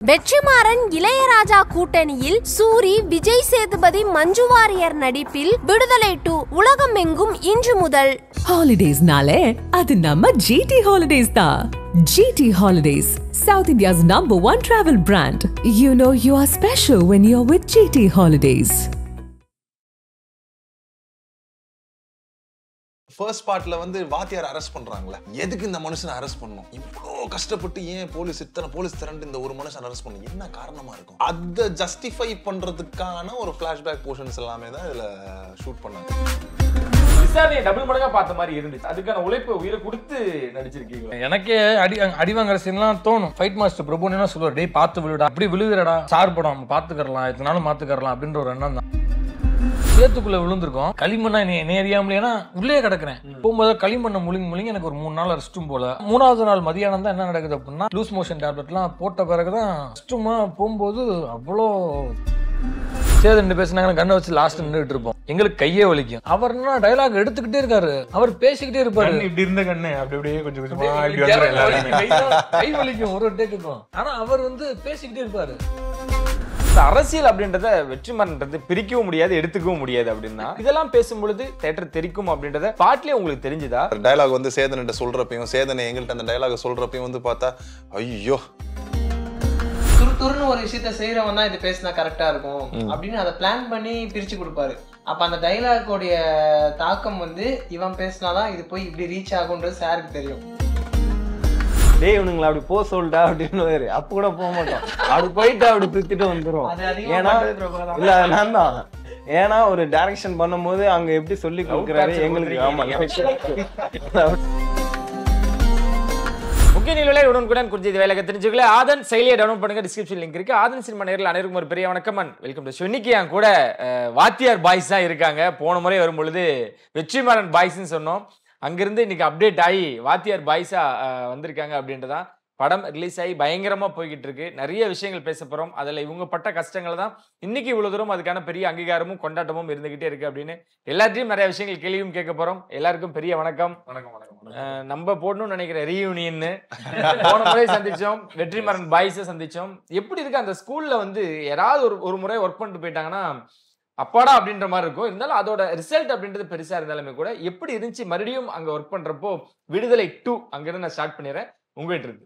வெற்றிமாறன் இளையராஜா கூட்டணியில் சூரி, விஜய் சேதுபதி, மஞ்சு வாரியர் நடிப்பில் விடுதலை 2 உலகம் எங்கும் இன்று முதல். ஹாலிடேஸ்னாலே அது நம்ம GT Holidays தான். GT Holidays, South India's #1 travel brand. You know you are special when you're with GT Holidays. First பார்ட்ல வந்து வாத்தியார் அரெஸ்ட் பண்றாங்களே, எதுக்கு இந்த மனுஷனை அரெஸ்ட் பண்ணணும்? இவ்வளோ கஷ்டப்பட்டு ஏன் இத்தனை போலீஸ் திரண்டு இந்த ஒரு மனுஷன் அரெஸ்ட் பண்ணணும்? என்ன காரணமா இருக்கும்? அதை ஜஸ்டிஃபை பண்றதுக்கான ஒரு ஃபிளாஷ்பேக் போர்ஷன்ஸ் எல்லாமே தான் இதுல ஷூட் பண்ணாங்க. விசாரணையை டபுள் மடங்கா பார்த்த மாதிரி இருந்துச்சு. அதுக்கான உழைப்பு உயிரை கொடுத்து நடிச்சிருக்கீங்க. எனக்கே அடி வாங்குற சீன்லாம் தோணும். ஃபைட் மாஸ்டர் பிரபு என்ன சொல்லுவார், டேய் பார்த்து விழுடா, அப்படி விழுகிறடா, சார் படம் பார்த்துக்கறலாம், எத்தனாலும் மாத்துக்கறலாம் அப்படின்ற ஒரு எண்ணம் தான். சேத்துக்குள்ள விழுந்திருக்கோம், களிமண்ணா என்ன அறியாமலே உள்ளே கிடக்குறேன். போகும்போது களிமண்ணை முழுங்கி எனக்கு ஒரு 3 நாள் ரெஸ்ட்டும் போல. 3வது நாள் மதியானம் தான் என்ன நடக்குது அப்படின்னா, லூஸ் மோஷன் டேப்லெட்லாம் போட்ட பிறகுதான் ரெஸ்ட்டுமா போகும்போது அவ்வளோ சேது 2 பேசினாங்க. கண்ணை வச்சு லாஸ்ட் நின்றுட்டு இருப்போம், எங்களுக்கு கையே வலிக்கும். அவர் என்ன டைலாக் எடுத்துக்கிட்டே இருக்காரு, அவர் பேசிக்கிட்டே இருப்பாரு. இப்படி இருந்த கண்ணு அப்படி அப்படியே கொஞ்சம் கை வலிக்கும் ஒரு டேக்குக்கும். ஆனா அவர் வந்து பேசிக்கிட்டே இருப்பாரு. அரசியல் அப்படின்றத வெற்றிமாறன்றது பிரிக்கவும் முடியாது, எடுத்துக்கவும் முடியாது. அப்படின்னா இதெல்லாம் பேசும்பொழுது தேட்டர் தெரிக்கும் அப்படின்றத பாட்லயே உங்களுக்கு தெரிஞ்சுதா? டயலாக் வந்து சேதன்கிட்ட சொல்றப்பையும், சேதனை எங்கள்கிட்ட அந்த டயலாக் சொல்றப்பையும் வந்து பார்த்தா ஐயோ துருன்னு ஒரு விஷயத்த செய்யறவன் தான் இது பேசினா கரெக்டா இருக்கும் அப்படின்னு அதை பிளான் பண்ணி பிரிச்சு கொடுப்பாரு. அப்ப அந்த டைலாக்கோடைய தாக்கம் வந்து இவன் பேசினாதான் இது போய் இப்படி ரீச் ஆகுன்றது சாருக்கு தெரியும். டேய் இவனுங்களா அப்படி போ சொல்லிட்டா அப்படின்னு அப்ப கூட போக மாட்டோம், அப்படி போயிட்டு அப்படி திருத்திட்டு வந்துடும். ஏன்னா இல்ல நான் தான், ஏன்னா ஒரு டைரக்ஷன் பண்ணும்போது அங்க எப்படி சொல்லி கொடுக்குறாரு எங்களுக்கு. ஆமா, முக்கிய நிகழ்வுகளை உடனுக்குடன் குறிஞ்சி வேலைக்கு தெரிஞ்சுக்கல ஆதன் செயலியை டவுன்லோட் பண்ணுங்க. டிஸ்கிரிப்ஷன் லிங்க் இருக்கு. ஆதன் சினிமா நேரில் அனைவருக்கும் ஒரு பெரிய வணக்கம் அண்ட் வெல்கம் டு ஷோ. இன்னைக்கு என் கூட வாத்தியார் பாய்ஸ் தான் இருக்காங்க. போன முறை வரும்பொழுது வெற்றிமாறன் பாய்ஸ்ன்னு சொன்னோம், அங்கிருந்து இன்னைக்கு அப்டேட் ஆகி வாத்தியார் பாய்ஸா வந்திருக்காங்க அப்படின்றதான். படம் ரிலீஸ் ஆகி பயங்கரமா போய்கிட்டு இருக்கு. நிறைய விஷயங்கள் பேச போறோம். அதுல இவங்க பட்ட கஷ்டங்கள் தான் இன்னைக்கு இவ்வளவு தூரம் அதுக்கான பெரிய அங்கீகாரமும் கொண்டாட்டமும் இருந்துகிட்டே இருக்கு அப்படின்னு எல்லாத்தையும் நிறைய விஷயங்கள் கேள்வியும் கேட்க போறோம். எல்லாருக்கும் பெரிய வணக்கம். நம்ம போடணும்னு நினைக்கிற ரீயூனியன் போன முறை சந்திச்சோம், வெற்றிமாறன் பாய்ஸை சந்திச்சோம். எப்படி இருக்கு அந்த ஸ்கூல்ல வந்து யாராவது ஒரு முறை ஒர்க் பண்ணிட்டு போயிட்டாங்கன்னா அப்பாடா அப்படின்ற மாதிரி இருக்கும். இருந்தாலும் அதோட ரிசல்ட் அப்படின்றது பெருசா இருந்தாலுமே கூட எப்படி இருந்துச்சு மறுபடியும் அங்க ஒர்க் பண்றப்போ? விடுதலை 2 அங்கிருந்து நான் ஸ்டார்ட் பண்ணிடுறேன் உங்ககிட்ட இருக்கு.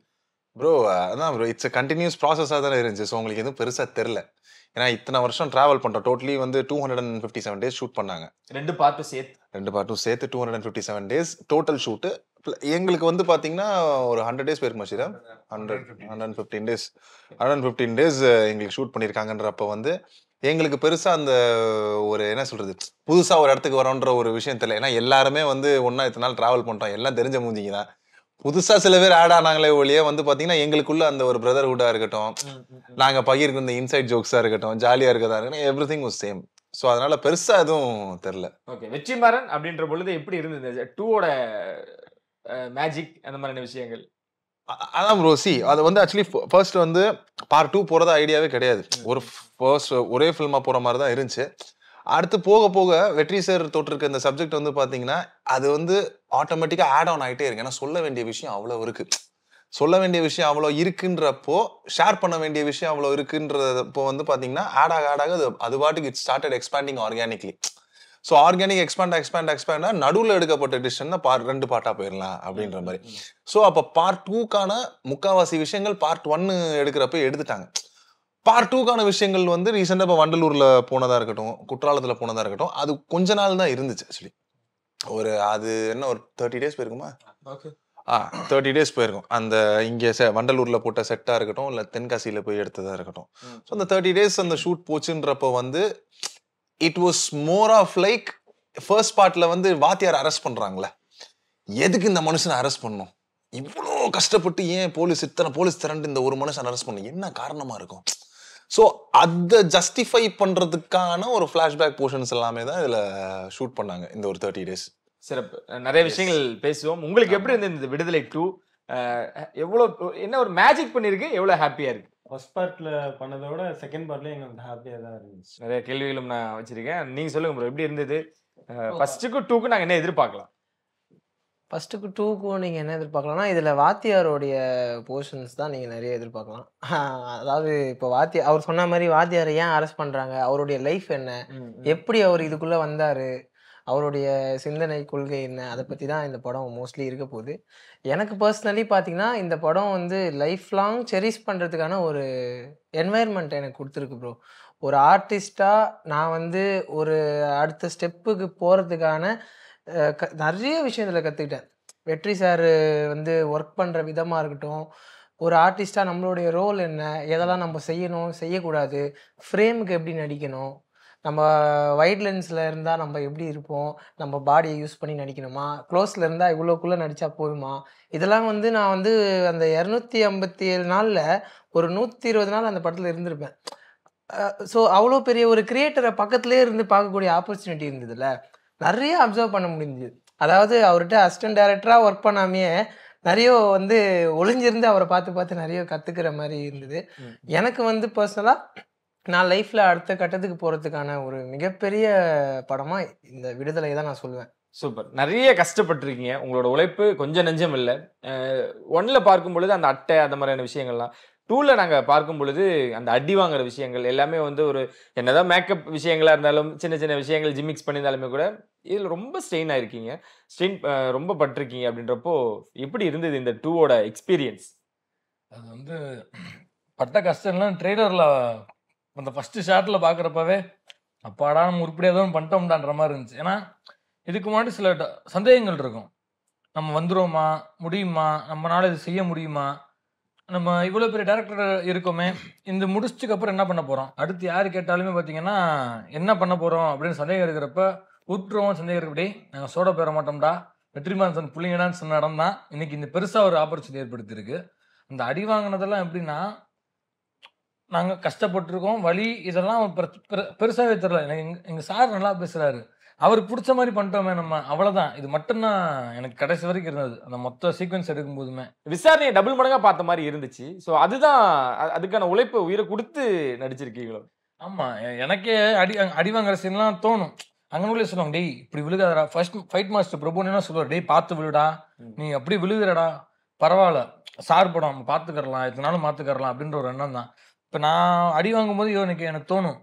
ப்ரோ அதான் ப்ரோ, இட்ஸ் கண்டினியூஸ் ப்ராசஸாக தானே இருந்துச்சு. ஸோ உங்களுக்கு எதுவும் பெருசாக தெரில, ஏன்னா இத்தனை வருஷம் ட்ராவல் பண்ணுறோம். டோட்டலி வந்து 257 டேஸ் ஷூட் பண்ணாங்க. 2 பார்ட்டும் சேர்த்து 257 டேஸ் டோட்டல் ஷூட்டு. எங்களுக்கு வந்து பார்த்தீங்கன்னா ஒரு 100 டேஸ் போயிருக்குமா ஸ்ரீரா? 115 டேஸ் எங்களுக்கு ஷூட் பண்ணியிருக்காங்கன்றப்ப வந்து எங்களுக்கு பெருசாக அந்த ஒரு என்ன சொல்கிறது, புதுசாக ஒரு இடத்துக்கு வரோன்ற ஒரு விஷயம் தெரியல. ஏன்னா எல்லாருமே வந்து ஒன்றா இத்தனை நாள் ட்ராவல் பண்ணுறோம், எல்லாம் தெரிஞ்ச மூஞ்சிங்க தான். புதுசாக சில பேர் ஆட் ஆனாங்களே ஒழிய வந்து பார்த்தீங்கன்னா எங்களுக்குள்ள அந்த ஒரு பிரதர்ஹுட்டாக இருக்கட்டும், நாங்கள் பகிர்ந்து இந்த இன்சைட் ஜோக்ஸாக இருக்கட்டும், ஜாலியாக இருக்கதா இருக்கட்டும், every thing was same. So அதனால பெருசாக எதுவும் தெரில. ஓகே, வெற்றிமாறன் அப்படின்ற பொழுது எப்படி இருந்தது 2ஓட மேஜிக் அந்த மாதிரியான விஷயங்கள்? அதான் ப்ரோ, அது வந்து ஆக்சுவலி ஃபர்ஸ்ட் வந்து பார்ட் 2 போகிறதா ஐடியாவே கிடையாது. ஒரே ஃபில்மாக போகிற மாதிரி தான் இருந்துச்சு. அடுத்து போக போக வெற்றி சார் தொட்டிருக்க இந்த சப்ஜெக்ட் வந்து பார்த்தீங்கன்னா அது வந்து ஆட்டோமேட்டிக்காக ஆட் ஆன் ஆகிட்டே இருக்கு. ஏன்னா சொல்ல வேண்டிய விஷயம் அவ்வளோ இருக்குன்றப்போ, ஷேர் பண்ண வேண்டிய விஷயம் அவ்வளோ இருக்குன்றப்போ வந்து பார்த்தீங்கன்னா ஆட் ஆக அது பாட்டுக்கு it started expanding organically. So organic எக்ஸ்பேண்டா நடுவில் எடுக்கப்பட்ட டிசிஷன் தான் 2 பார்ட்டாக போயிடலாம் அப்படின்ற மாதிரி. ஸோ அப்போ பார்ட் 2க்கான முக்கால்வாசி விஷயங்கள் பார்ட் 1 எடுக்கிறப்ப எடுத்துட்டாங்க. பார்ட் 2க்கான விஷயங்கள் வந்து ரீசெண்டாக இப்போ வண்டலூரில் போனதாக இருக்கட்டும், குற்றாலத்தில் போனதாக இருக்கட்டும், அது கொஞ்ச நாள் தான் இருந்துச்சு ஆக்சுவலி. அது என்ன ஒரு 30 டேஸ் போயிருக்குமா? 30 டேஸ் போயிருக்கும். அந்த இங்கே வண்டலூரில் போட்ட செட்டாக இருக்கட்டும், இல்லை தென்காசியில் போய் எடுத்ததாக இருக்கட்டும். ஸோ அந்த 30 டேஸ் அந்த ஷூட் போச்சுன்றப்போ வந்து it was more of like first பார்ட்ல வந்து வாத்தியார் அரெஸ்ட் பண்றாங்களே, எதுக்கு இந்த மனுஷனை அரெஸ்ட் பண்ணணும்? இவ்வளோ கஷ்டப்பட்டு ஏன் இத்தனை போலீஸ் திரண்டு இந்த ஒரு மனுஷன் அரெஸ்ட் பண்ணணும்? என்ன காரணமா இருக்கும்? ஸோ அதை ஜஸ்டிஃபை பண்றதுக்கான ஒரு ஃபிளாஷ்பேக் போர்ஷன்ஸ் எல்லாமே தான் இதுல ஷூட் பண்ணாங்க இந்த ஒரு 30 டேஸ். சிறப்பு. நிறைய விஷயங்கள் பேசுவோம். உங்களுக்கு எப்படி இருந்தது இந்த விடுதலை 2? எவ்வளோ என்ன ஒரு மேஜிக் பண்ணிருக்கு, எவ்வளோ ஹாப்பியா இருக்கு? ஃபர்ஸ்ட் பார்ட்ல பண்ணதை விட செகண்ட் பார்ட்ல எங்களுக்கு ஹாப்பியா தான் இருந்துச்சு. நிறைய கேள்விகளும் நான் வச்சிருக்கேன். நீங்க சொல்லுங்க ப்ரோ, எப்படி இருந்தது? ஃபர்ஸ்ட்டுக்கு 2க்கு நாங்கள் என்ன எதிர்பார்க்கலாம்? ஃபர்ஸ்ட்டுக்கு 2க்கும் நீங்கள் என்ன எதிர்பார்க்கலாம்னா இதில் வாத்தியாரோடைய போர்ஷன்ஸ் தான் நீங்கள் நிறைய எதிர்பார்க்கலாம். அதாவது இப்போ அவர் சொன்ன மாதிரி வாத்தியாரை ஏன் அரெஸ்ட் பண்ணுறாங்க, அவருடைய லைஃப் என்ன, எப்படி அவர் இதுக்குள்ளே வந்தார், அவருடைய சிந்தனை கொள்கை என்ன, அதை பற்றி தான் இந்த படம் மோஸ்ட்லி இருக்க போகுது. எனக்கு பர்சனலி பார்த்தீங்கன்னா இந்த படம் வந்து லைஃப் லாங் செரிஷ் பண்ணுறதுக்கான ஒரு என்வாயர்மெண்ட் எனக்கு கொடுத்துருக்கு ப்ரோ. ஒரு ஆர்டிஸ்டாக நான் வந்து ஒரு அடுத்த ஸ்டெப்புக்கு போகிறதுக்கான நிறைய விஷயம் இதில் கற்றுக்கிட்டேன். வெற்றி சார் வந்து ஒர்க் பண்ணுற விதமாக இருக்கட்டும், ஒரு ஆர்டிஸ்டாக நம்மளுடைய ரோல் என்ன, எதெல்லாம் நம்ம செய்யணும் செய்யக்கூடாது, ஃப்ரேமுக்கு எப்படி நடிக்கணும், நம்ம வைட் லென்ஸில் இருந்தால் நம்ம எப்படி இருப்போம், நம்ம பாடியை யூஸ் பண்ணி நடிக்கணுமா, க்ளோஸில் இருந்தால் இவ்வளோக்குள்ளே நடித்தா போதுமா, இதெல்லாம் வந்து நான் வந்து அந்த 257 நாளில் ஒரு 120 நாள் அந்த படத்தில் இருந்திருப்பேன். ஸோ அவ்வளோ பெரிய ஒரு கிரியேட்டரை பக்கத்துலேயே இருந்து பார்க்கக்கூடிய ஆப்பர்ச்சுனிட்டி இருந்ததுல, நிறைய அப்சர்வ் பண்ண முடிஞ்சுது. அதாவது அவர்கிட்ட அசிஸ்டன்ட் டைரக்டராக ஒர்க் பண்ணாமையே நிறைய வந்து ஒளிஞ்சிருந்து அவரை பார்த்து பார்த்து நிறைய கற்றுக்கிற மாதிரி இருந்தது. எனக்கு வந்து பர்சனலாக நான் லைஃப்பில் அடுத்த கட்டத்துக்கு போகிறதுக்கான ஒரு மிகப்பெரிய படமாக இந்த விடுதலை தான் நான் சொல்லுவேன். சூப்பர். நிறைய கஷ்டப்பட்டிருக்கீங்க. உங்களோட உழைப்பு கொஞ்சம் நெஞ்சம் இல்லை. 1ல் பார்க்கும் பொழுது அந்த அட்டை அந்த மாதிரியான விஷயங்கள்லாம், 2ல் நாங்கள் பார்க்கும் பொழுது அந்த அடி வாங்குற விஷயங்கள் எல்லாமே வந்து ஒரு என்னதான் மேக்கப் விஷயங்களாக இருந்தாலும் சின்ன சின்ன விஷயங்கள் ஜிமிக்ஸ் பண்ணியிருந்தாலுமே கூட இதில் ரொம்ப ஸ்ட்ரெயின் ஆயிருக்கீங்க, ஸ்ட்ரெயின் ரொம்ப பட்டிருக்கீங்க. அப்படின்றப்போ எப்படி இருந்தது இந்த 2வோட எக்ஸ்பீரியன்ஸ்? அது வந்து பட்ட கஷ்டம்லாம் ட்ரெய்லரில் அந்த ஃபஸ்ட்டு ஷாட்டில் பார்க்குறப்பவே அப்பாடா நம்ம உருப்படியாக தான் பண்ணிட்டோம்டான்ற மாதிரி இருந்துச்சு. ஏன்னா இதுக்கு முன்னாடி சில சந்தேகங்கள் இருக்கும். நம்ம வந்துடுவோமா, முடியுமா, நம்மளால இது செய்ய முடியுமா, நம்ம இவ்வளோ பெரிய டேரக்டர் இருக்கோமே, இந்த முடிச்சதுக்கு அப்புறம் என்ன பண்ண போகிறோம், அடுத்து யார் கேட்டாலுமே பார்த்தீங்கன்னா என்ன பண்ண போகிறோம் அப்படின்னு சந்தேகம் இருக்கிறப்ப விட்டுருவோம். சந்தேகம் இருக்கப்படி நாங்கள் சோட பெற மாட்டோம்டா, வெற்றிமாறன் சொன்ன பிள்ளைங்கடான்னு சொன்ன இடம் தான் இன்னைக்கு இந்த பெருசாக ஒரு ஆப்பர்ச்சுனிட்டி ஏற்படுத்தியிருக்கு. அந்த அடி வாங்கினதெல்லாம் எப்படின்னா, நாங்கள் கஷ்டப்பட்டுருக்கோம், வலி இதெல்லாம் பெருசாகவே தெரில. எங்கள் சார் நல்லா பேசுகிறாரு, அவருக்கு பிடிச்ச மாதிரி பண்ணிட்டோமே நம்ம, அவ்வளோதான். இது மட்டும்தான் எனக்கு கடைசி வரைக்கும் இருந்தது அந்த மொத்த சீக்வன்ஸ் எடுக்கும் போதுமே. விசாரணையை டபுள் மடங்காக பார்த்த மாதிரி இருந்துச்சு. ஸோ அதுதான் அதுக்கான உழைப்பை உயிரை கொடுத்து நடிச்சிருக்கீங்களோ? ஆமாம், எனக்கே அடி வாங்குற சீன்லாம் தோணும். அங்கே சொல்லுவாங்க, டேய் இப்படி விழுகாதடா. ஃபர்ஸ்ட் ஃபைட் மாஸ்டர் பிரபு என்ன சொல்லுவார், டேய் பார்த்து விழுடா, நீ அப்படி விழுகிறடா, பரவாயில்ல சார் படம் நம்ம பார்த்துக்கறலாம், எத்தனாலும் பார்த்துக்கறலாம் அப்படின்ற ஒரு எண்ணம் தான். இப்போ நான் அடி வாங்கும்போது எனக்கு தோணும்,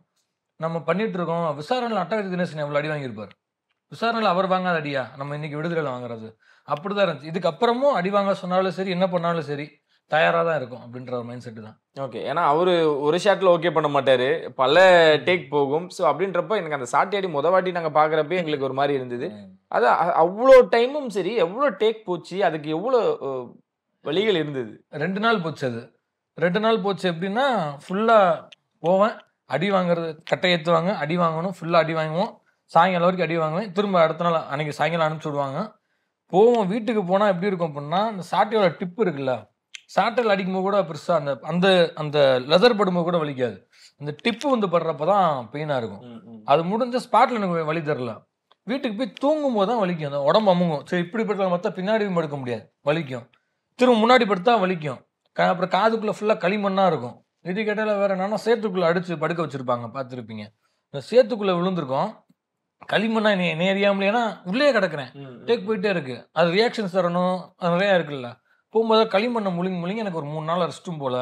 நம்ம பண்ணிட்டு இருக்கோம். விசாரணையில் அட்டகத்தி தினேசன் எவ்வளோ அடி வாங்கியிருப்பார், விசாரணையில் அவர் வாங்காத அடியா நம்ம இன்னைக்கு விடுதலையில் வாங்குறது, அப்படிதான் இருந்துச்சு. இதுக்கப்புறமும் அடி வாங்க சொன்னாலும் சரி, என்ன பண்ணாலும் சரி, தயாராக தான் இருக்கும் அப்படின்ற ஒரு மைண்ட் செட்டு தான். ஓகே. ஏன்னா அவரு ஒரு ஷாட்டில் ஓகே பண்ண மாட்டாரு, பல டேக் போகும். ஸோ அப்படின்றப்ப எனக்கு அந்த சாட்டி அடி வாட்டி நாங்கள் பார்க்குறப்ப எங்களுக்கு ஒரு மாதிரி இருந்தது. அது அவ்வளோ டைமும் சரி, எவ்வளோ டேக் போச்சு, அதுக்கு எவ்வளோ வழிகள் இருந்தது? 2 நாள் போச்சு. அது 2 நாள் போச்சு. எப்படின்னா ஃபுல்லாக போவேன், அடி வாங்குறது, கட்டை ஏற்றுவாங்க, அடி வாங்கணும், ஃபுல்லாக அடி வாங்குவோம், சாயங்காலம் வரைக்கும் அடி வாங்குவேன், திரும்ப அடுத்த நாள் அன்றைக்கி சாயங்காலம் அனுப்பிச்சி விடுவாங்க. போவோம், வீட்டுக்கு போனால் எப்படி இருக்கும் அப்படின்னா, அந்த சாட்டையோட டிப்பு இருக்குல்ல, சாட்டையில் அடிக்கும்போது கூட பெருசாக அந்த அந்த அந்த லெதர் படும்போது கூட வலிக்காது, அந்த டிப்பு வந்து படுறப்ப தான் பெயினாக இருக்கும். அது முடிஞ்ச ஸ்பாட்டில் எனக்கு வலி தரல, வீட்டுக்கு போய் தூங்கும் போது தான் வலிக்கும், அந்த உடம்பு அமுங்கும். சரி இப்படி படுத்தலாம், மொத்தம் பின்னாடி படுக்க முடியாது, வலிக்கும். திரும்ப முன்னாடி படுத்தா வலிக்கும். அப்புறம் காதுக்குள்ளே ஃபுல்லாக களிமண்ணாக இருக்கும். இது கேட்டால் வேறு என்னன்னா, சேத்துக்குள்ளே அடித்து படுக்க வச்சுருப்பாங்க, பார்த்துருப்பீங்க. இந்த சேத்துக்குள்ளே விழுந்திருக்கோம், களிமண்ணா என்ன அறியாமலே, ஏன்னா உள்ளே கிடக்குறேன், டேக் போயிட்டே இருக்குது, அது ரியாக்ஷன்ஸ் தரணும், அது நிறையா இருக்குல்ல. போகும்போது களிமண்ணை முழுங்கி எனக்கு ஒரு 3 நாள் ரெஸ்ட்டும் போல்,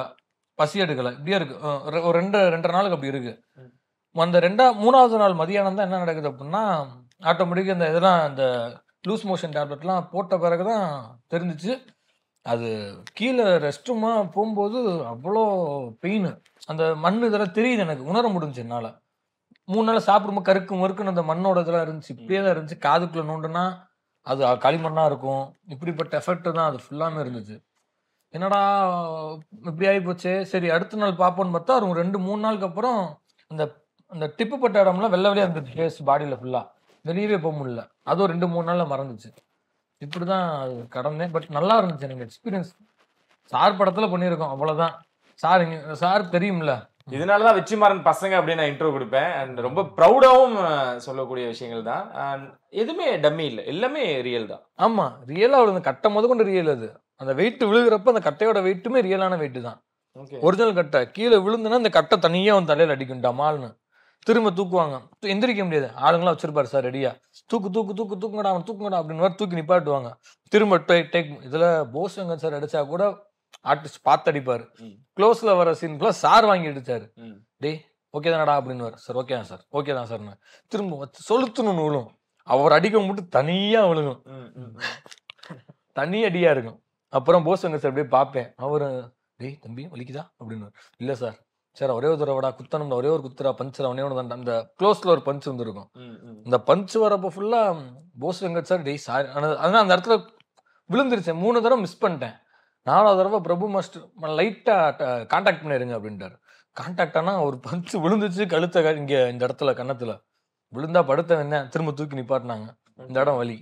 பசி எடுக்கலை, இப்படியே இருக்குது. ஒரு 2.5 நாளுக்கு அப்படி இருக்குது. அந்த 3வது நாள் மதியானம் தான் என்ன நடக்குது அப்படின்னா, ஆட்டோமேட்டிக்காக இந்த இதெல்லாம் இந்த லூஸ் மோஷன் டேப்லெட்லாம் போட்ட பிறகு தான் தெரிஞ்சிச்சு. அது கீழே ரெஸ்ட் ரூமாக போகும்போது அவ்வளோ பெயின், அந்த மண் இதெல்லாம் தெரியுது, எனக்கு உணர முடிஞ்சு என்னால். 3 நாள் சாப்பிடும்போது கருக்கு மறுக்குன்னு அந்த மண்ணோட இதெல்லாம் இருந்துச்சு, இப்படியே தான் இருந்துச்சு. காதுக்குள்ளே நோண்டுனா அது களிமண்ணாக இருக்கும், இப்படிப்பட்ட எஃபெக்ட் தான் அது ஃபுல்லாமே இருந்துச்சு. என்னடா இப்படி ஆகி போச்சு, சரி அடுத்த நாள் பார்ப்போன்னு பார்த்தா ஒரு 2-3 நாளுக்கு அப்புறம் அந்த அந்த டிப்பு பட்ட இடம்லாம் வெள்ளை வெளியாக இருந்துச்சு, ஃபேஸ் பாடியில் ஃபுல்லாக, வெளியவே போக முடியல. அதுவும் 2-3 நாளில் மறந்துச்சு. இப்படி தான் அது கடந்தேன். பட் நல்லா இருந்துச்சு எனக்கு எக்ஸ்பீரியன்ஸ். சார் படத்தில் பண்ணியிருக்கோம், அவ்வளோதான். சார் தெரியும்ல, இதனாலதான் வெற்றிமாறன் பசங்க அப்படின்னு நான் இன்ட்ரோ கொடுப்பேன். அண்ட் ரொம்ப ப்ரௌடாகவும் சொல்லக்கூடிய விஷயங்கள் தான். எதுவுமே டம்மி இல்லை, எல்லாமே ரியல் தான். ஆமா, ரியலா அவ்வளவு. கட்டை முத கொண்டு ரியல். அது அந்த வெயிட் விழுகிறப்ப அந்த கட்டையோட வெயிட்டுமே ரியலான வெயிட் தான். ஒரிஜினல் கட்டை கீழே விழுந்துன்னா அந்த கட்டை தனியா வந்து தலையில அடிக்கும் டமால்னு. திரும்ப தூக்குவாங்க, எந்திரிக்க முடியாது, ஆளுங்களாம் வச்சிருப்பாரு சார் ரெடியா, தூக்குங்கடா அவன் தூக்குங்கடா அப்படின்னு தூக்கி நிப்பாட்டுவாங்க. திரும்ப டேக். இதுல போஸ் வெங்கட் சார் அடிச்சா கூட ஆர்டிஸ்ட் பார்த்து அடிப்பாரு. க்ளோஸ்ல வர சீன்குள்ள சார் வாங்கி அடிச்சாரு. டேய் ஓகே தானடா அப்படின்னு, சார் ஓகே தான் சார், ஓகே தான் சார். திரும்ப சொலுத்துணும்னு விழும், அவர் அடிக்க மட்டும் தனியா விழுகும், தனி அடியா இருக்கும். அப்புறம் போஸ் வெங்கட் சார் அப்படியே பார்ப்பேன், அவரு டேய் தம்பி வலிக்குதா அப்படின்னு, இல்ல சார், சார் ஒரே ஒரு தடவைடா குத்தணும்டா, ஒரே ஒரு குத்துரா, பஞ்சர் அவனே ஒன்று தான். அந்த க்ளோஸ்ல ஒரு பஞ்ச் வந்துருக்கும், இந்த பஞ்ச் வரப்போ ஃபுல்லா போஸ் வெங்கட் சார் டேய் சார். அதனால அந்த இடத்துல விழுந்துருச்சேன், 3 தடவை மிஸ் பண்ணிட்டேன். 4வது தடவை பிரபு மாஸ்டர் லைட்டா கான்டாக்ட் பண்ணிருங்க அப்படின்ட்டாரு. கான்டாக்ட் ஆனா ஒரு பஞ்ச் விழுந்துச்சு கழுத்த, இங்க இந்த இடத்துல கன்னத்துல விழுந்தா படுத்த என்ன, திரும்ப தூக்கி நிப்பாட்டினாங்க. இந்த இடம் வலி,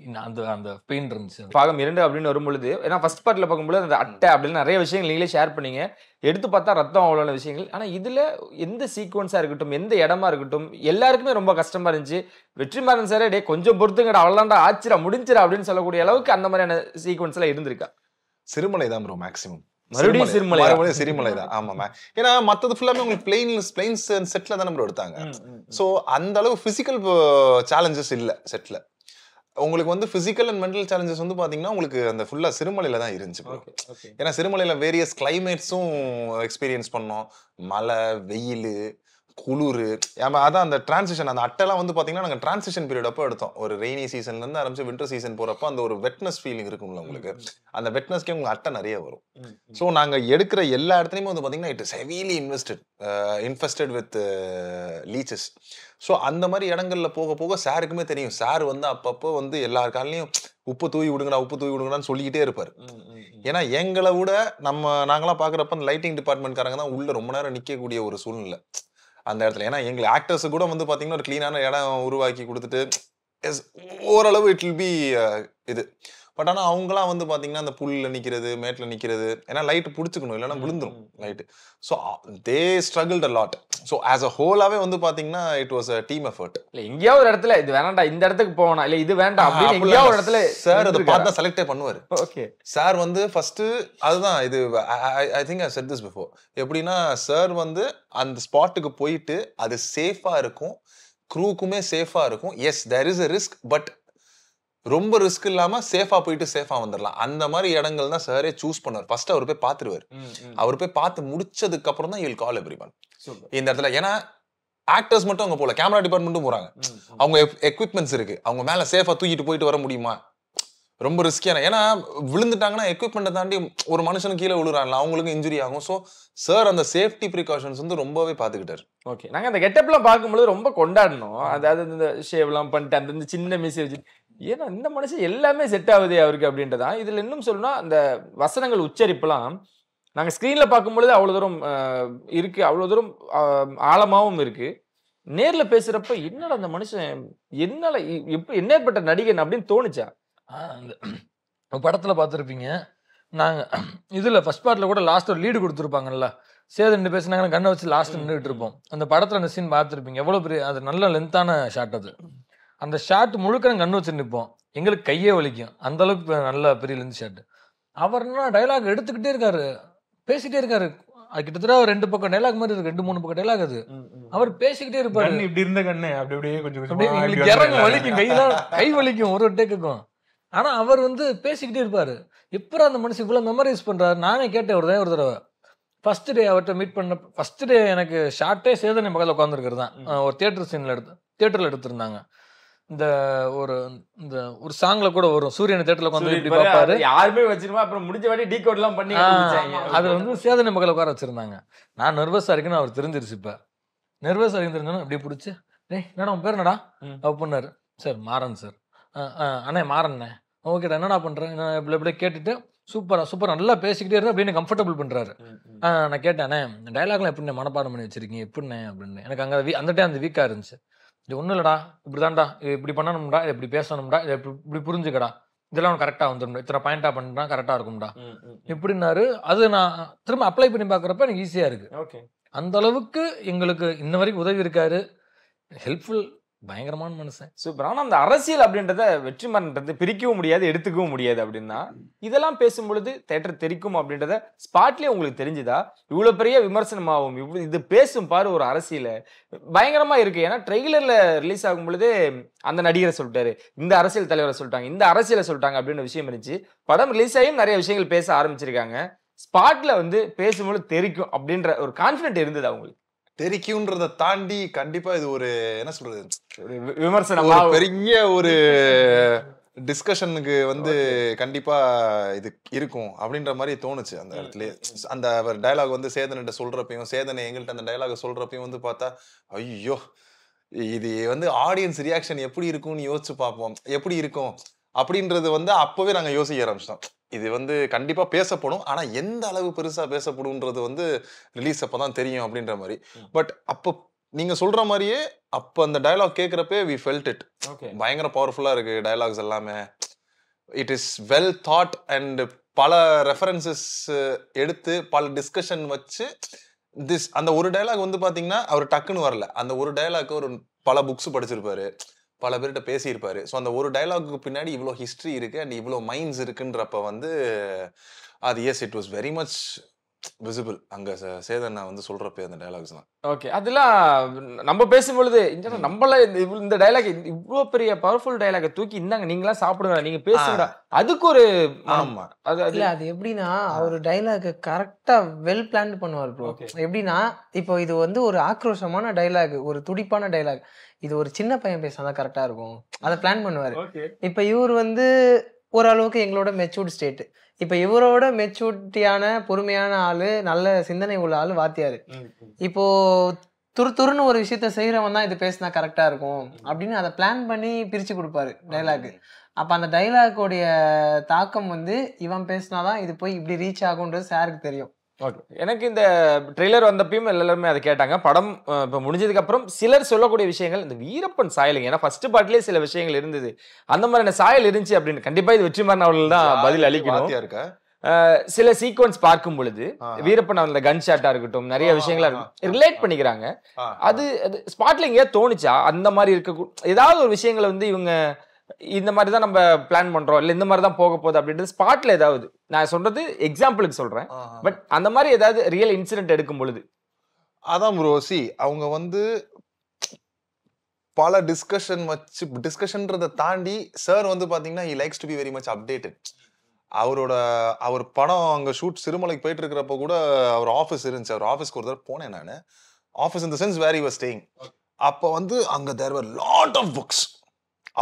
அந்த பெயின் இருந்துச்சு. பாகம் 2 அப்படின்னு வரும்பொழுது, ஏன்னா ஃபர்ஸ்ட் பார்ட்ல பார்க்கும்போது அந்த அட்டை அப்படின்னு நிறைய விஷயங்கள் நீங்களே ஷேர் பண்ணீங்க, எடுத்து பார்த்தா ரத்தம் அவ்வளோ விஷயங்கள். ஆனா இதுல எந்த சீக்வன்ஸா இருக்கட்டும், எந்த இடமா இருக்கட்டும், எல்லாருக்குமே ரொம்ப கஷ்டமா இருந்துச்சு. வெற்றிமாறன் சாரே டே கொஞ்சம் பொறுத்துங்கடா, அவ்வளோண்டா ஆச்சிரா முடிஞ்சிரா அப்படின்னு சொல்லக்கூடிய அளவுக்கு அந்த மாதிரியான சீக்வன்ஸ் எல்லாம் இருந்திருக்கா? சிறுமலை தான் ப்ரோ மேக்ஸிமம். மறுபடியும் சிறுமலை தான். ஆமா, ஏன்னா மத்தது ஃபுல்லாமே உங்களுக்கு பிளைன்ஸ் செட்ல தான் நம்ம எடுத்தாங்க. சோ அந்த அளவு பிசிக்கல் சேலஞ்சஸ் இல்ல செட்ல. உங்களுக்கு வந்து பிசிக்கல் அண்ட் மென்டல் சேலஞ்சஸ் வந்து பாத்தீங்கன்னா உங்களுக்கு அந்த ஃபுல்லா சிறுமலையில தான் இருந்துச்சு. ஏன்னா சிறுமலையில வேரியஸ் கிளைமேட்ஸும் எக்ஸ்பீரியன்ஸ் பண்ணோம், மழை, வெயில், குளிர். அதான் அந்த டிரான்சிஷன், அந்த அட்டெல்லாம் வந்து பாத்தீங்கன்னா நாங்க டிரான்சிஷன் பீரியட் அப்போ எடுத்தோம். ஒரு ரெய்னி சீசன்ல இருந்து ஆரம்பிச்சு வின்டர் சீசன் போறப்போ அந்த ஒரு வெட்னஸ் ஃபீலிங் இருக்கும்ல உங்களுக்கு, அந்த வெட்னஸ்க்கே உங்களுக்கு அட்டை நிறைய வரும். ஸோ நாங்க எடுக்கிற எல்லா இடத்துலயுமே வந்து பாத்தீங்கன்னா it is heavily infested with leeches. So அந்த மாதிரி இடங்கள்ல போக போக சாருக்குமே தெரியும், சார் வந்து அப்பப்போ வந்து எல்லா காலையும் உப்பு தூவி விடுங்கடான்னு சொல்லிக்கிட்டே இருப்பாரு. ஏன்னா எங்களை விட நாங்களாம் பாக்குறப்ப அந்த லைட்டிங் டிபார்ட்மெண்ட்காரங்க தான் உள்ள ரொம்ப நேரம் நிக்கக்கூடிய ஒரு சூழ்நிலை அந்த இடத்துல. ஏன்னா எங்களை ஆக்டர்ஸ் கூட வந்து பாத்தீங்கன்னா ஒரு கிளீனான இடம் உருவாக்கி கொடுத்துட்டு ஓரளவு இட் வில் பி இது. பட் ஆனா அவங்களாம் வந்து பாத்தீங்கன்னா அந்த புல்ல நிக்கிறது, மேட்ல நிக்கிறது, ஏன்னா லைட் பிடிச்சுக்கணும், இல்லைன்னா விழுந்துரும் light. So they struggled a lot. So as a ஹோலாவே வந்து பாத்தீங்கன்னா it was a team effort. இல்ல எங்கேயாவது ஒரு இடத்துல இது வேணாண்டா, இந்த இடத்துக்கு போகணும், இல்ல இது வேண்டாம் அப்படின்னு எங்கேயாவது ஒரு இடத்துல சார் அதை பார்த்தா செலக்டே பண்ணுவாரு. ஓகே, சார் வந்து ஃபர்ஸ்ட் அதுதான் இது, I think I set this before. எப்படின்னா சார் வந்து அந்த ஸ்பாட்டுக்கு போயிட்டு அது சேஃபா இருக்கும், க்ரூக்குமே சேஃபா இருக்கும். Yes there is a risk, but ரொம்ப ரிஸ்க் இல்லாம சேஃபா போயிட்டு சேஃபா வந்துடலாம். அந்த மாதிரி இடங்கள் தான் சாரே சூஸ் பண்ணுவார். ஃபர்ஸ்ட் அவர் போய் பார்த்துருவார். அவர் போய் பார்த்து முடிச்சதுக்கு அப்புறம் தான் யூ வில் கால் எவ்ரிவன் இந்த இடத்துல. ஏன்னா ஆக்டர்ஸ் மட்டும் அங்க போல, கேமரா டிபார்ட்மெண்ட்டும் போறாங்க. அவங்க எக்யூப்மெண்ட்ஸ் இருக்கு, அவங்க மேல சேஃபா தூக்கிட்டு போயிட்டு வர முடியுமா? ரொம்ப ரிஸ்கியான. ஏன்னா விழுந்துட்டாங்கன்னா எக்யூப்மெண்ட்டை தாண்டி ஒரு மனுஷனுக்கு கீழே விழுறாங்களா, அவங்களுக்கு இன்ஜுரி ஆகும். ஸோ சார் அந்த சேஃப்டி ப்ரிகாஷன்ஸ் வந்து ரொம்பவே பார்த்துக்கிட்டாரு. ஓகே, நாங்க அந்த கெட்டப்லாம் பார்க்கும்போது ரொம்ப கொண்டாடணும். அதாவது இந்த ஷேவ்லாம் பண்ணிட்டு அந்த சின்ன மெசேஜ் வச்சு, ஏன்னா இந்த மனுஷன் எல்லாமே செட் ஆகுது அவருக்கு அப்படின்றதான். இதுல இன்னும் சொல்லணும்னா அந்த வசனங்கள் உச்சரிப்புலாம் நாங்க ஸ்கிரீன்ல பார்க்கும்பொழுது அவ்வளவு தூரம் இருக்கு, அவ்வளவு தூரம் ஆழமாவும் இருக்கு. நேர்ல பேசுறப்ப என்னடா அந்த மனுஷன் என்ன ஏற்பட்ட நடிகன் அப்படின்னு தோணுச்சா? அந்த படத்துல பார்த்துருப்பீங்க, நாங்க இதுல ஃபர்ஸ்ட் பார்ட்ல கூட லாஸ்ட் ஒரு லீடு கொடுத்துருப்பாங்கல்ல, சேது பேசினாங்கன்னா கண்ணை வச்சு லாஸ்ட் நின்றுட்டு இருப்போம். அந்த படத்துல அந்த சீன் பார்த்துருப்பீங்க, எவ்வளவு பெரிய அது நல்ல லென்த்தான ஷாட். அது அந்த ஷாட் முழுக்க கண்ணு வச்சு நிற்போம், எங்களுக்கு கையே வலிக்கும், அந்த அளவுக்கு நல்ல பெரிய லென்த் ஷாட். அவர்னா டைலாக் எடுத்துக்கிட்டே இருக்காரு, பேசிட்டே இருக்காரு. அது கிட்டத்தட்ட 2 பக்கம் டைலாக் மாதிரி இருக்கு, 2-3 பக்கம் டைலாக். அது அவர் பேசிக்கிட்டே இருப்பாரு. இப்படி இருந்த கண்ணு அப்படியே கொஞ்சம் எங்களுக்கு இறங்கும், வலிக்கும், கை வலிக்கும் ஒரு டேக்குக்கும். ஆனா அவர் வந்து பேசிக்கிட்டே இருப்பாரு. எப்பறம் அந்த மனுஷன் இவ்வளவு மெமரைஸ் பண்றாரு? நானே கேட்டேன் ஒரு தடவை. ஃபர்ஸ்ட் டே அவர்கிட்ட மீட் பண்ண ஃபர்ஸ்ட் டே எனக்கு ஷார்ட்டே சேதனை பக்கத்தில் உட்காந்துருக்கிறது தான். ஒரு தியேட்டர்ல எடுத்திருந்தாங்க. இந்த ஒரு சாங்ல கூட வரும், சூரியன் தியேட்டர்ல உட்காந்து இப்படி பார்ப்பாரு, யாருமே வச்சிருமா, அப்புறம் முடிஞ்ச வாட்டி டீகோட் எல்லாம் பண்ணி அதுல வந்து சேதனை பக்கத்தில் உட்கார வச்சிருந்தாங்க. நான் நர்வஸா இருக்குன்னு அவர் தெரிஞ்சிருச்சு. இப்ப நர்வஸா இருந்திருந்தேன்னா அப்படியே பிடிச்சி, டேய் என்னடா உன் பேர் என்னடா பண்ணாரு. Sir Maran sir. அண்ணே மாறண்ணே, ஓகேடா என்னடா பண்றேன் இப்படி கேட்டுட்டு சூப்பரா நல்லா பேசிக்கிட்டே இருந்தா அப்படின்னு கம்ஃபர்டபுள் பண்றாரு. நான் கேட்டேனே டைலாக்லாம் எப்படி மனப்பாடம் பண்ணி வச்சிருக்கீங்க எப்படின்னே அப்படின்னு. எனக்கு அங்கே அந்த டைம் அந்த வீக்கா இருந்துச்சு. இது ஒன்றும் இல்லடா, இப்படிதான்டா, இப்படி பண்ணணும்டா, இப்படி பேசணும்டா, இப்படி புரிஞ்சுக்கடா, இதெல்லாம் கரெக்டா வந்துடும், இத்தனை பாயிண்டா பண்ணிட்டா கரெக்டா இருக்கும்டா எப்படின்னாரு. அது நான் திரும்ப அப்ளை பண்ணி பாக்குறப்ப எனக்கு ஈஸியா இருக்கு. அந்த அளவுக்கு எங்களுக்கு இன்ன வரைக்கும் உதவி இருக்காரு. ஹெல்ப்ஃபுல் பயங்கரமான மனுஷன். சூப்பர். ஆனா அந்த அரசியல் அப்படின்றத வெற்றிமாறன்றது பிரிக்கவும் முடியாது, எடுத்துக்கவும் முடியாது அப்படின்னா, இதெல்லாம் பேசும்பொழுது தேட்டர் தெரிக்கும் அப்படின்றத ஸ்பாட்லயே உங்களுக்கு தெரிஞ்சுதா? இவ்வளவு பெரிய விமர்சனமாகும், இது பேசும் பாரு ஒரு அரசியல பயங்கரமா இருக்கு. ஏன்னா ட்ரெய்லர்ல ரிலீஸ் ஆகும் பொழுதே அந்த நடிகரை சொல்லிட்டாரு, இந்த அரசியல் தலைவரை சொல்லிட்டாங்க, இந்த அரசியலை சொல்லிட்டாங்க அப்படின்னு விஷயம் இருந்துச்சு. படம் ரிலீஸ் ஆகியும் நிறைய விஷயங்கள் பேச ஆரம்பிச்சிருக்காங்க. ஸ்பாட்ல வந்து பேசும்பொழுது தெரிக்கும் அப்படின்ற ஒரு கான்ஃபிடென்ட் இருந்தது அவங்களுக்கு. தெரிக்கும்ன்றதை தாண்டி கண்டிப்பா இது ஒரு என்ன சொல்றது, ஒரு விமர்சனம், பெரிய ஒரு டிஸ்கஷனுக்கு வந்து கண்டிப்பா இது இருக்கும் அப்படின்ற மாதிரி தோணுச்சு அந்த இடத்துல. அந்த டயலாக் வந்து சேதன்கிட்ட சொல்றப்பையும், சேதனை எங்கள்கிட்ட அந்த டயலாக் சொல்றப்பையும் வந்து பார்த்தா ஐயோ இது வந்து ஆடியன்ஸ் ரியாக்ஷன் எப்படி இருக்கும்னு யோசிச்சு பார்ப்போம், எப்படி இருக்கும் அப்படின்றது வந்து அப்பவே நாங்க யோசிக்க ஆரம்பிச்சிட்டோம். இது வந்து கண்டிப்பா பேசப்படும், ஆனா எந்த அளவு பெருசா பேசப்படும்ன்றது வந்து ரிலீஸ் அப்பதான் தெரியும் அப்படின்ற மாதிரி. பட் அப்போ நீங்க சொல்ற மாதிரியே அப்ப அந்த டயலாக் கேட்கிறப்பே we felt it. பயங்கர பவர்ஃபுல்லா இருக்கு டயலாக்ஸ் எல்லாமே. It is well thought and பல ரெஃபரன்சஸ் எடுத்து பல டிஸ்கஷன் வச்சு அந்த ஒரு டயலாக் வந்து பாத்தீங்கன்னா அவர் டக்குன்னு வரல. அந்த ஒரு டயலாக் ஒரு பல புக்ஸ் படிச்சிருப்பாரு, பல பேர்கிட்ட பேசியிருப்பாரு. ஸோ அந்த ஒரு டயலாக்கு பின்னாடி இவ்வளோ ஹிஸ்ட்ரி இருக்கு அண்ட் இவ்வளோ மைண்ட்ஸ் இருக்குன்றப்ப வந்து அது S it was very much visible அங்க சேதன் வந்து சொல்றப்ப அந்த டயலாக்ஸ்லாம். ஓகே, அதெல்லாம் நம்ம பேசும்பொழுது நம்மள இந்த டயலாக் இவ்வளோ பெரிய பவர்ஃபுல் டயலாக தூக்கி இந்தாங்க நீங்களா சாப்பிடுங்க நீங்க பேசுங்கடா, அதுக்கு ஒரு ஆமா இல்ல அது எப்படின்னா அவர் டைலாக் கரெக்டா வெல் பிளான் பண்ணுவார் ப்ரோ. எப்படின்னா இப்போ இது வந்து ஒரு ஆக்ரோஷமான டைலாக், ஒரு துடிப்பான டைலாக், இது ஒரு சின்ன பையன் பேசினா கரெக்டா இருக்கும், அதை பிளான் பண்ணுவாரு. இப்ப இவர் வந்து ஓரளவுக்கு எங்களோட மெச்சூர்ட் ஸ்டேட். இப்ப இவரோட மெச்சூரிட்டியான பொறுமையான ஆளு, நல்ல சிந்தனை உள்ள ஆளு வாத்தியாரு. இப்போ துருன்னு ஒரு விஷயத்த செய்யறவன் தான் இது பேசினா கரெக்டா இருக்கும் அப்படின்னு அதை பிளான் பண்ணி பிரிச்சு கொடுப்பாரு டைலாக். அப்ப அந்த டைலாக்கோடைய தாக்கம் வந்து இவன் பேசினாதான் இது போய் இப்படி ரீச் ஆகும்ன்றது சாருக்கு தெரியும். ஓகே, எனக்கு இந்த ட்ரெய்லர் வந்தப்பையும் எல்லாருமே அதை கேட்டாங்க. படம் இப்போ முடிஞ்சதுக்கு அப்புறம் சிலர் சொல்லக்கூடிய விஷயங்கள் இந்த வீரப்பன் சாயலுங்க. ஏன்னா ஃபர்ஸ்ட் பார்ட்லேயே சில விஷயங்கள் இருந்தது, அந்த மாதிரியான சாயல் இருந்துச்சு அப்படின்னு கண்டிப்பா இது வெற்றிமாறன் அவர்கள் தான் பதில் அளிக்கணும். சில சீக்வன்ஸ் பார்க்கும் பொழுது வீரப்பன் அவங்கள கன் ஷாட்டா இருக்கட்டும், நிறைய விஷயங்களா இருக்கும் ரிலேட் பண்ணிக்கிறாங்க. அது ஸ்பாட்ல எங்கேயா தோணுச்சா அந்த மாதிரி இருக்க ஏதாவது ஒரு விஷயங்களை வந்து இவங்க இந்த மாதிரி தான் நம்ம பிளான் பண்றோம், இல்ல இந்த மாதிரி தான் போக போகுது அப்படின்றது ஸ்பாட்ல ஏதாவது, நான் சொல்றது எக்ஸாம்பிளுக்கு சொல்றேன், பட் அந்த மாதிரி ஏதாவது ரியல் இன்சிடென்ட் எடுக்கும் பொழுது அதான் ப்ரோ. சி அவங்க வந்து பல டிஸ்கஷன்றதை தாண்டி சார் வந்து பாத்தீங்கன்னா he likes to be very much updated. அவர் படம் அங்க ஷூட் சிறுமலைக்கு போயிட்டு இருக்கிறப்ப கூட அவர் ஆஃபீஸ் இருந்துச்சு. அவர் ஆஃபீஸ்க்கு ஒரு தடவை போனேன் நான், office in the sense where he was staying. அப்போ வந்து அங்க there were lot of books,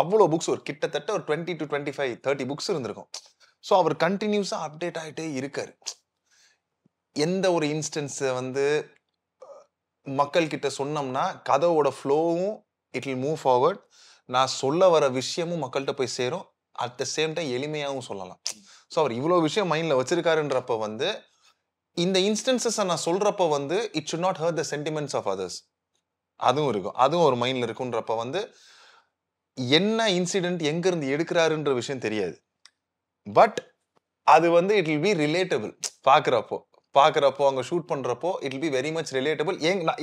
அவ்வளோ புக்ஸ், ஒரு கிட்டத்தட்ட ஒரு 20 to 25 30 புக்ஸ் இருந்திருக்கும். ஸோ அவர் கண்டினியூஸா அப்டேட் ஆகிட்டே இருக்காரு. எந்த ஒரு இன்ஸ்டன்ஸை வந்து மக்கள் கிட்ட சொன்னோம்னா கதையோட ஃப்ளோவும் இட் வில் மூவ் ஃபார்வர்ட், நான் சொல்ல வர விஷயமும் மக்கள்கிட்ட போய் சேரும், அட் த சேம் டைம் எளிமையாகவும் சொல்லலாம். ஸோ அவர் இவ்வளோ விஷயம் மைண்டில் வச்சிருக்காருன்றப்ப வந்து இந்த இன்ஸ்டன்சஸை நான் சொல்றப்ப வந்து it should not hurt the sentiments of others, அதுவும் இருக்கும், அதுவும் ஒரு மைண்டில் இருக்குன்றப்ப வந்து என்ன இன்சிடென்ட் எங்க இருந்து எடுக்கிறாருன்ற விஷயம் தெரியாது, பட் அது வந்து இட் வில் பி ரிலேட்டபிள். பாக்குறப்போ அங்க ஷூட் பண்றப்போ it will be very much relatable.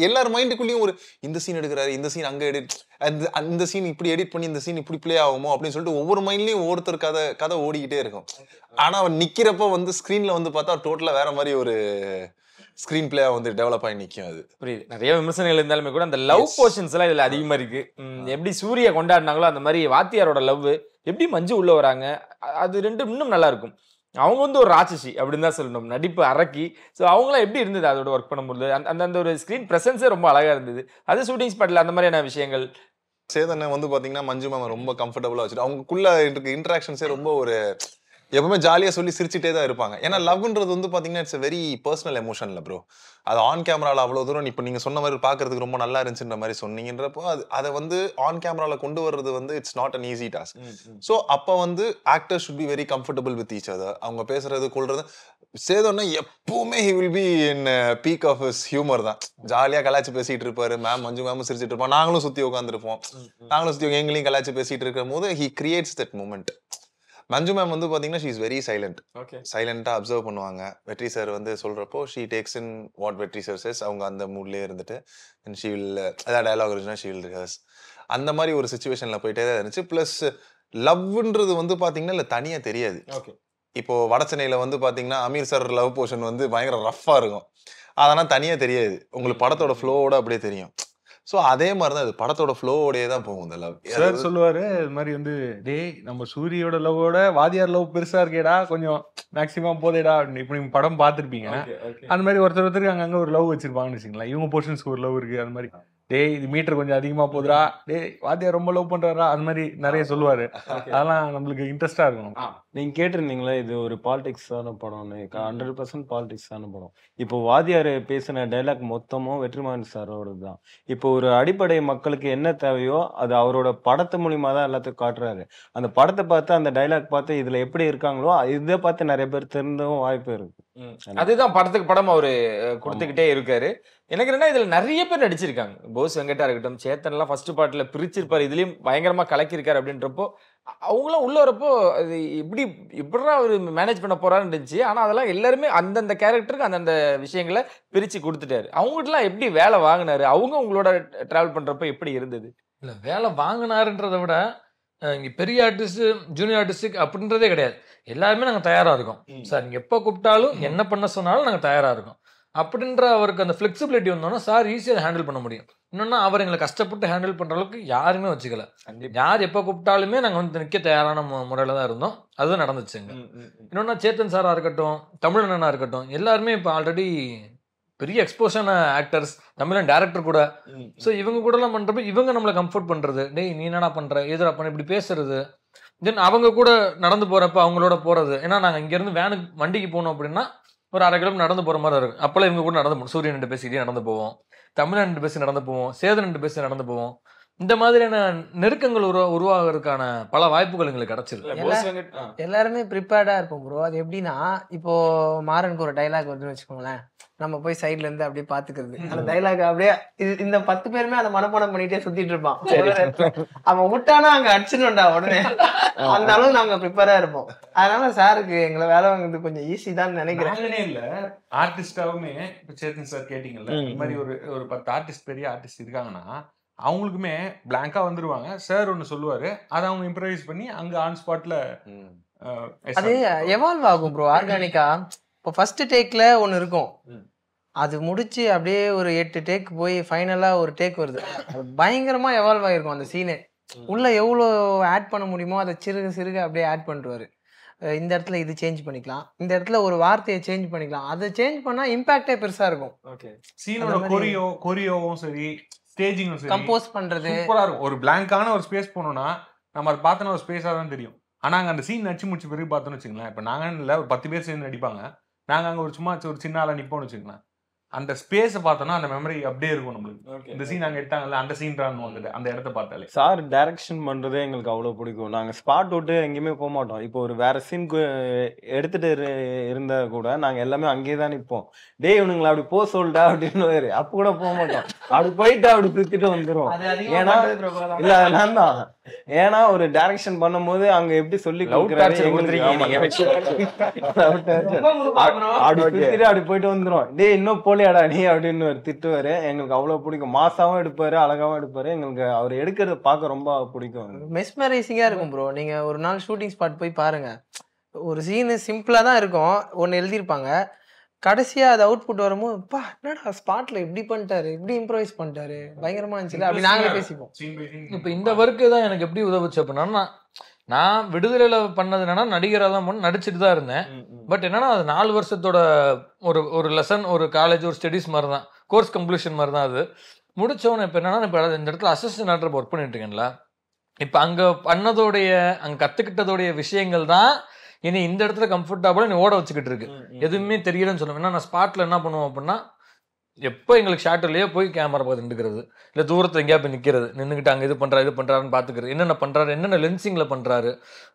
எல்லார் மைண்டுக்குள்ளேயும் ஒரு இந்த சீன் எடுக்கிறாரு, இந்த சீன் அங்க எடிட், அந்த சீன் இப்படி எடிட் பண்ணி இந்த சீன் இப்படி பிளே ஆகுமோ அப்படின்னு சொல்லிட்டு ஒவ்வொரு மைண்ட்லயும் ஒவ்வொருத்தர் கதை ஓடிக்கிட்டே இருக்கும். ஆனா அவன் நிக்கிறப்போ வந்து ஸ்கிரீன்ல வந்து பார்த்தா டோட்டலா வேற மாதிரி ஒரு ஸ்கிரீன் பிளே வந்து டெவலப் ஆகி நிற்கும். அது புரியுது. நிறைய விமர்சனங்கள் இருந்தாலுமே கூட அந்த லவ் போர்ஷன்ஸ் எல்லாம் இதுல அதிகமா இருக்கு. எப்படி சூரிய கொண்டாடினாங்களோ அந்த மாதிரி வாத்தியாரோட லவ், எப்படி மஞ்சு உள்ள வராங்க, அது ரெண்டும் இன்னும் நல்லா இருக்கும். அவங்க வந்து ஒரு ராட்சசி அப்படின்னு தான் சொல்லணும், நடிப்பு அரக்கி. ஸோ அவங்களாம் எப்படி இருந்தது அதோட ஒர்க் பண்ணும்போது, அந்த ஒரு ஸ்கிரீன் பிரசன்ஸே ரொம்ப அழகா இருந்தது. அது ஷூட்டிங் ஸ்பாட்ல அந்த மாதிரியான விஷயங்கள். சேதனை வந்து பாத்தீங்கன்னா மஞ்சு மேம் ரொம்ப கம்ஃபர்டபுளா வச்சுட்டு அவங்களுக்குள்ள இன்டராக்ஷன்ஸே ரொம்ப ஒரு எப்பவுமே ஜாலியா சொல்லி சிரிச்சுட்டே தான் இருப்பாங்க. ஏன்னா லவ்ன்றது வந்து பாத்தீங்கன்னா இட்ஸ் வெரி பர்சனல் எமோஷன்ல ப்ரோ. அது ஆன் கேமரால அவ்வளவு தூரம் இப்போ நீங்க சொன்ன மாதிரி பாக்குறதுக்கு ரொம்ப நல்லா இருந்துச்சுன்ற மாதிரி சொன்னீங்கன்றப்போ அதை வந்து ஆன் கேமரால கொண்டு வர்றது வந்து it's not an easy task. So அப்போ வந்து actors should be very comfortable with each other. அவங்க பேசுறது கொள்றது சேதம்னா எப்பவுமே he will be in peak of his humour தான். ஜாலியா கலாச்சி பேசிட்டு இருப்பாரு, மேம் மஞ்சு மேமும் சிரிச்சிட்டு இருப்போம், நாங்களும் சுத்தி உட்காந்துருப்போம், எங்களையும் கலாச்சி பேசிட்டு இருக்கும் போது he creates that moment. Manju ma'am வந்து பாத்தீங்கன்னா she is very silent. Okay. சைலண்டா அப்சர்வ் பண்ணுவாங்க. வெற்றி சார் வந்து சொல்றப்போ she takes in what Vetri sir says. அவங்க அந்த மூட்லயே இருந்துட்டு அண்ட் ஷீ வில் ஏதாவது டயலாக் இருந்துச்சுன்னா ஷீ வில் ரிஹர்ஸ். அந்த மாதிரி ஒரு சுச்சுவேஷன்ல போயிட்டே தான் இருந்துச்சு. பிளஸ் லவ்ன்றது வந்து பாத்தீங்கன்னா இல்ல தனியா தெரியாது. ஓகே. இப்போ வடச்சென்னையில வந்து பாத்தீங்கன்னா அமீர் சார் லவ் போர்ஷன் வந்து பயங்கர ரஃப்பா இருக்கும். அதெல்லாம் தனியா தெரியாது. உங்களுக்கு படத்தோட ஃப்ளோவோட அப்படியே தெரியும். ஸோ அதே மாதிரி தான் இது படத்தோட ஃப்ளோவோடயே தான் போகும் இந்த லவ். சார் சொல்லுவாரு இது மாதிரி வந்து டேய் நம்ம சூரியோட லவ்வோட வாதியார் லவ் பெருசா இருக்கேடா, கொஞ்சம் மேக்ஸிமம் போதேடா அப்படின்னு. இப்போ நீங்க படம் பார்த்துருப்பீங்க. அந்த மாதிரி ஒருத்தருக்கு அங்கங்க ஒரு லவ் வச்சிருப்பாங்கன்னு வச்சுங்களேன். இவங்க போர்ஷன்ஸ்க்கு ஒரு லவ் இருக்கு. அந்த மாதிரி டேய் இது மீட்டர் கொஞ்சம் அதிகமா போகுதுடா, டேய் வாத்தியார் ரொம்ப லவ் பண்றாரா, அந்த மாதிரி நிறைய சொல்லுவாரு. அதெல்லாம் நம்மளுக்கு இன்ட்ரெஸ்டா இருக்கும். நீங்க கேட்டிருந்தீங்களா இது ஒரு பாலிடிக்ஸான படம்னு. 100% பாலிடிக்ஸான படம். இப்போ வாதியார் பேசின டைலாக் மொத்தமும் வெற்றிமாறன் சாரோட தான். இப்போ ஒரு அடிப்படை மக்களுக்கு என்ன தேவையோ அது அவரோட படத்து மூலியமா தான் எல்லாத்துக்கும் காட்டுறாரு. அந்த படத்தை பார்த்து அந்த டைலாக் பார்த்து இதுல எப்படி இருக்காங்களோ இதை பார்த்து நிறைய பேர் தெரிந்தவும் வாய்ப்பு இருக்கு. அதுதான் படத்துக்கு படம் அவரு கொடுத்துக்கிட்டே இருக்காரு. எனக்கு என்ன இதுல நிறைய பேர் நடிச்சிருக்காங்க. போஸ் வெங்கட்டா இருக்கட்டும், சேத்தன் எல்லாம் ஃபர்ஸ்ட் பார்ட்ல பிரிச்சிருப்பாரு, இதுலயும் பயங்கரமா கலக்கிருக்காரு அப்படின்றப்போ அவங்களாம் உள்ள வரப்போ அது இப்படிதான் அவரு மேனேஜ் பண்ண போறாருன்னு இருந்துச்சு. ஆனா அதெல்லாம் எல்லாருமே அந்தந்த கேரக்டருக்கு அந்தந்த விஷயங்களை பிரிச்சு கொடுத்துட்டாரு. அவங்ககிட்டலாம் எப்படி வேலை வாங்கினாரு, அவங்க உங்களோட டிராவல் பண்றப்ப எப்படி இருந்தது? இல்லை வேலை வாங்கினாருன்றதை விட இங்கே பெரிய ஆர்டிஸ்ட் ஜூனியர் ஆர்டிஸ்ட் அப்படின்றதே கிடையாது. எல்லாருமே நாங்கள் தயாராக இருக்கோம் சார், நீங்கள் எப்போ கூப்பிட்டாலும் என்ன பண்ண சொன்னாலும் நாங்கள் தயாராக இருக்கோம் அப்படின்ற அவருக்கு அந்த ஃப்ளெக்சிபிலிட்டி வந்தோன்னா சார் ஈஸியாக ஹேண்டில் பண்ண முடியும். இன்னொன்னா அவர் எங்களை கஷ்டப்பட்டு ஹேண்டில் பண்ணுற அளவுக்கு யாருமே வச்சுக்கல. யார் எப்போ கூப்பிட்டாலுமே நாங்கள் வந்து நிற்க தயாரான முறையில் தான் இருந்தோம். அதுதான் நடந்துச்சுங்க. இன்னொன்னா சேத்தன் சாராக இருக்கட்டும், தமிழண்ணனா இருக்கட்டும், எல்லாருமே இப்போ ஆல்ரெடி பெரிய எக்ஸ்போஷன் ஆக்டர்ஸ், தமிழன் டேரக்டர் கூட. ஸோ இவங்க கூடலாம் பண்ணுறப்ப இவங்க நம்மளை கம்ஃபர்ட் பண்ணுறது, டேய் நீ என்னடா பண்ணுற எதிரா பண்ண இப்படி பேசுறது. தென் அவங்க கூட நடந்து போகிறப்ப அவங்களோட போகிறது. ஏன்னா நாங்கள் இங்கேருந்து வேனுக்கு வண்டிக்கு போனோம் அப்படின்னா ஒரு 1/2 கிலோமீட்டர் நடந்து போகிற மாதிரி இருக்கும். அப்போல்லாம் இவங்க கூட நடந்து போவோம். சூரியன் 2 பேசிக்கிட்டே நடந்து போவோம், தமிழன் 2 பேசி நடந்து போவோம், சேதன் 2 பேசி நடந்து போவோம். இந்த மாதிரியான நெருக்கங்கள் உருவாகிறதுக்கான பல வாய்ப்புகள் எங்களுக்கு கிடைச்சிருக்கு. எல்லாருமே ப்ரிப்பேர்டா இருப்போம் ப்ரோ. அது எப்படின்னா இப்போ மாறனுக்கு ஒரு டைலாக் வருதுன்னு வச்சுக்கோங்களேன், நம்ம போய் சைட்ல இருந்து அப்படியே பாத்துக்கிறது. அந்த டைலாக் அப்படியே இந்த 10 பேருமே அதை மனப்பாடம் பண்ணிட்டே சுத்திட்டு இருப்பான். அவன் விட்டானா அங்க அடிச்சுடா உடனே. அந்த அளவு நாங்க ப்ரிப்பேரா இருப்போம். அதனால சாருக்கு எங்களை வேலை வாங்குறது கொஞ்சம் ஈஸி தான் நினைக்கிறேன். இல்ல ஆர்டிஸ்டாவுமே இப்ப சேத்தன் சார் கேட்டீங்கல்ல, இந்த மாதிரி ஒரு 10 ஆர்டிஸ்ட் பெரிய ஆர்டிஸ்ட் இருக்காங்கன்னா அவங்களுக்குமே பிளாங்கா வந்துருவாங்க. சார் ஒன்னு சொல்லுவாரு, அதை அவங்க இம்ப்ரவைஸ் பண்ணி அங்க ஆன் ஸ்பாட்ல அது எவால்வ் ஆகும் ப்ரோ ஆர்கானிக்கா. இப்போ ஃபர்ஸ்ட் டேக்ல ஒன்னு இருக்கும், அது முடிச்சு அப்படியே ஒரு 8 டேக் போய் ஃபைனலா ஒரு டேக் வருது. அது பயங்கரமா எவால்வ் ஆயிருக்கும் அந்த சீனே. உள்ள எவ்வளோ ஆட் பண்ண முடியுமோ அதை சிறுக சிறுக அப்படியே ஆட் பண்ணிடுவாரு. இந்த இடத்துல இது சேஞ்ச் பண்ணிக்கலாம், இந்த இடத்துல ஒரு வார்த்தையை சேஞ்ச் பண்ணிக்கலாம். அதை சேஞ்ச் பண்ணா இம்பாக்டே பெருசா இருக்கும். ஓகே, சீனோட கொரியோவும் சரி, ஸ்டேஜிங்கும் சரி, கம்போஸ் பண்றது சூப்பரா இருக்கும். ஒரு பிளாங்கான ஒரு ஸ்பேஸ் போனோம்னா நம்ம அதை பார்த்தோன்னா ஒரு ஸ்பேஸா தான் தெரியும். ஆனா அங்க அந்த சீன் நடிச்சு முடிச்ச பிறகு பார்த்தோன்னு வச்சுங்களேன், இப்ப நாங்க இல்ல ஒரு 10 பேர் சேர்ந்து நடிப்பாங்க, நாங்க அங்க ஒரு சும்மா ஒரு சின்ன ஆளா நிப்போம்னு வச்சுக்கலாம், அந்த ஸ்பேஸை பார்த்தோம்னா அந்த மெமரி அப்படியே இருக்கும் நம்மளுக்கு. இந்த சீன் அங்க எடுத்தாங்கல்ல, அந்த சீன் தான் வந்துட்டு அந்த இடத்த பார்த்தாலே. சார் டைரக்ஷன் பண்றதே எங்களுக்கு அவ்வளவு பிடிக்கும். நாங்க ஸ்பாட் விட்டு எங்கேயுமே போக மாட்டோம். இப்போ ஒரு வேற சீனுக்கு எடுத்துட்டு இருந்தா கூட நாங்க எல்லாமே அங்கேயே தான் நிற்போம். டேய் இவனுங்களை அப்படி போக சொல்லிட்டா அப்படின்னு அப்ப கூட போக மாட்டோம். அப்படி போயிட்டு அப்படி சுத்திட்டு வந்துடும். ஏன்னா இல்ல நான் தான், ஏன்னா ஒரு டைரக்ஷன் பண்ணும்போது அங்க எப்படி சொல்லி அப்படி போயிட்டு வந்துடும். டே இன்னும் போலியாடா நீ அப்படின்னு திட்டுவாரு. எங்களுக்கு அவ்வளவு பிடிக்கும். மாசாவும் எடுப்பாரு, அழகாவும் எடுப்பாரு. எங்களுக்கு அவர் எடுக்கிறத பார்க்க ரொம்ப பிடிக்கும். மெஸ்மரைசிங்கா இருக்கும் ப்ரோ. நீங்க ஒரு நாள் ஷூட்டிங் ஸ்பாட் போய் பாருங்க. ஒரு சீனு சிம்பிளா தான் இருக்கும், ஒன்னு எழுதியிருப்பாங்க, கடைசியா அது அவுட்புட் வரும்போது பா என்னடா ஸ்பாட்ல இப்படி பண்ணிட்டாரு, இப்படி இம்ப்ரோவைஸ் பண்ணிட்டாரு, பயங்கரமா இருந்துச்சு அப்படி நாங்களே பேசிப்போம். இப்போ இந்த ஒர்க்கு தான் எனக்கு எப்படி உதவுச்சு அப்படின்னா, நான் விடுதலையில பண்ணது என்னன்னா நடிகராக தான் பண்ண நடிச்சுட்டு தான் இருந்தேன். பட் என்னன்னா அது 4 வருஷத்தோட ஒரு லெசன், ஒரு காலேஜ், ஒரு ஸ்டடீஸ் மாதிரி தான், கோர்ஸ் கம்ப்ளீஷன் மாதிரி தான். அது முடிச்சவொன்னே இப்போ என்னன்னா, இப்போ இந்த இடத்துல அசிஸ்டன்ட் ஆக்டர் ஒர்க் பண்ணிட்டு இருக்கேன்ல, இப்போ அங்கே பண்ணதோடைய அங்கே கற்றுக்கிட்டதோடைய விஷயங்கள் தான் இனி இந்த இடத்துல கம்ஃபர்டபுளாக நீ ஓட வச்சுக்கிட்டு இருக்கு. எதுவுமே தெரியலன்னு சொல்லுவேன். ஏன்னா நான் ஸ்பாட்டில் என்ன பண்ணுவோம் அப்படின்னா, எப்போ எங்களுக்கு ஷார்ட்லேயே போய் கேமரா பார்த்து நின்றுக்கிறது, இல்லை தூரத்தில் எங்கேயா போய் நிற்கிறது, நின்றுக்கிட்டு அங்கே இது பண்ணுறாருன்னு பார்த்துக்கிறது, என்னென்ன பண்ணுறாரு, என்னென்ன லென்சிங்கில் பண்ணுறாரு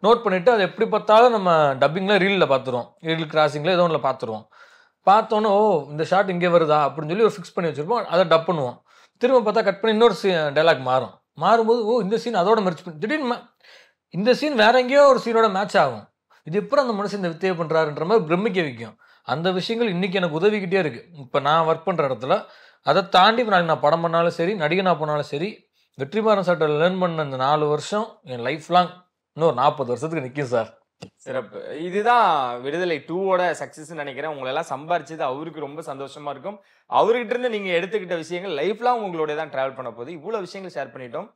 நோட் பண்ணிவிட்டு அதை எப்படி பார்த்தாலும் நம்ம டப்பிங்கில் ரீலில் பார்த்துருவோம், ரீல் கிராசிங்கில் ஏதோ ஒன்றில் பார்த்துருவோம். பார்த்தோன்னே ஓ இந்த ஷார்ட் இங்கே வருதா அப்படின்னு சொல்லி ஒரு ஃபிக்ஸ் பண்ணி வச்சுருப்போம். அதை டப் பண்ணுவோம். திரும்ப பார்த்தா கட் பண்ணி இன்னொரு டைலாக் மாறும்போது ஓ இந்த சீன் அதோட மெர்ச் பண்ணி திடீர்னு இந்த சீன் வேற எங்கேயோ ஒரு சீனோட மேட்ச் ஆகும். இது எப்படி அந்த மனுஷன் இந்த வித்தையை பண்றாருன்ற மாதிரி பிரமிக்க வைக்கும். அந்த விஷயங்கள் இன்னைக்கு எனக்கு உதவிக்கிட்டே இருக்கு. இப்போ நான் ஒர்க் பண்ற இடத்துல அதை தாண்டி நாளைக்கு நான் படம் பண்ணாலும் சரி, நடிகனா போனாலும் சரி, வெற்றிமாறன் சார்ட்ட லேர்ன் பண்ண இந்த 4 வருஷம் என் லைஃப் லாங் இன்னொரு 40 வருஷத்துக்கு நிற்கும் சார். சிறப்பு. இதுதான் விடுதலை 2வோட சக்சஸ் நினைக்கிறேன். உங்களெல்லாம் சம்பாரிச்சது அவருக்கு ரொம்ப சந்தோஷமா இருக்கும். அவர்கிட்ட இருந்து நீங்க எடுத்துக்கிட்ட விஷயங்கள் லைஃப் லாங் உங்களோட தான் டிராவல் பண்ண போகுது. இவ்வளவு விஷயங்கள் ஷேர் பண்ணிட்டோம்.